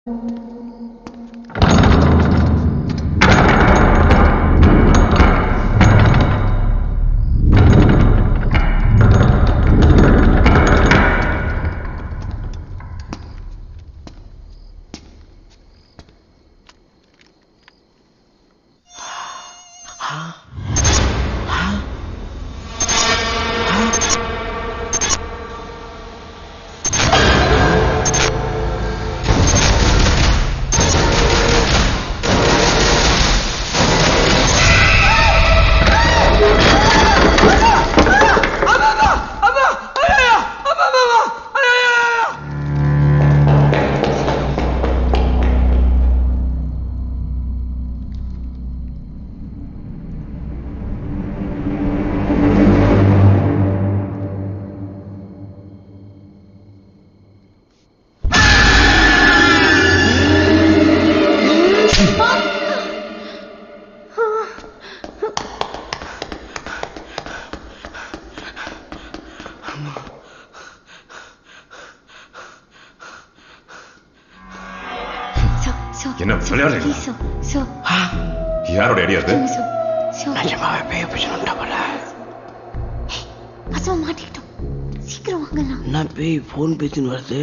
என்ன விளையாடுறீங்களா? யாரோட ஐடியா அது? நிஜமாவே பேய் பிடிச்சா போல. அசமா மாட்டிக்கிட்டோம். சீக்கிரம் வாங்கலாம். நான் பேய் ஃபோன் பேசின்னு வருது.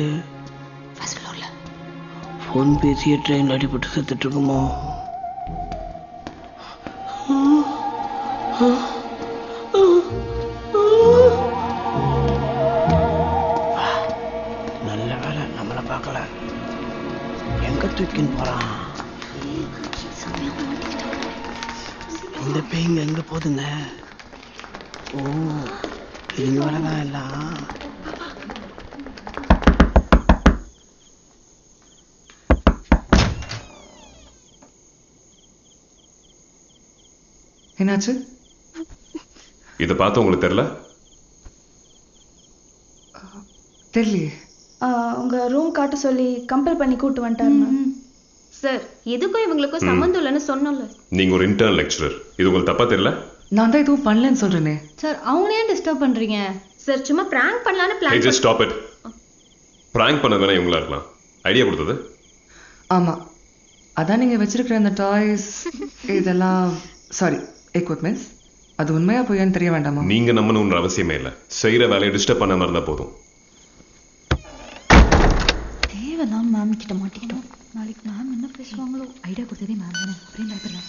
ஃபர்ஸ்ட் ஃப்ளோர்ல. ஃபோன் பேசியே ட்ரெயின்ல அடிபட்டு செத்துட்டு இருக்குமோ? நல்ல வேலை நம்மளை பார்க்கல. எங்க தூக்கின்னு போறான்? இந்த பேய்ங்க எங்க போதுங்க? ஓ, இங்க வரதான் எல்லாம். என்னாச்சு? இதை பார்த்து உங்களுக்கு தெரியல? தெரியலையே. உங்க ரூம் காட்ட சொல்லி கம்பல் பண்ணி கூட்டு வந்துட்டாருங்க. சார், எதுக்கும் இவங்களுக்கும் சம்மந்தம் இல்லைன்னு சொன்னோம்ல. நீங்க ஒரு இன்டர்ன் லெக்சரர், இது உங்களுக்கு தப்பா தெரியல? நான் தான் எதுவும் பண்ணலன்னு சொல்றேனே. சார், அவங்களே டிஸ்டர்ப் பண்றீங்க. சார், சும்மா பிராங்க் பண்ணலான்னு Hey, just stop it. Prank பண்ணது வேணா இவங்களா இருக்கலாம். ஐடியா கொடுத்தது? ஆமா, அதான் நீங்க வச்சிருக்கிற அந்த டாய்ஸ் இதெல்லாம் சாரி எக்யூப்மெண்ட்ஸ் அது உண்மையா போயான்னு தெரிய வேண்டாமா? நீங்க நம்பணும்ன்ற அவசியமே இல்லை. செய்யற வேலையை டிஸ்டர்ப் பண்ணாம இருந்தா போதும். தேவையில்லாம மேம் கிட்ட மாட்டிக்கிட்டோம். நாளைக்கு மேம் என்ன பேசுவாங்களோ? ஐடியா கொடுத்ததே மேம் தானே. அப்படியே நடத்துறேன்.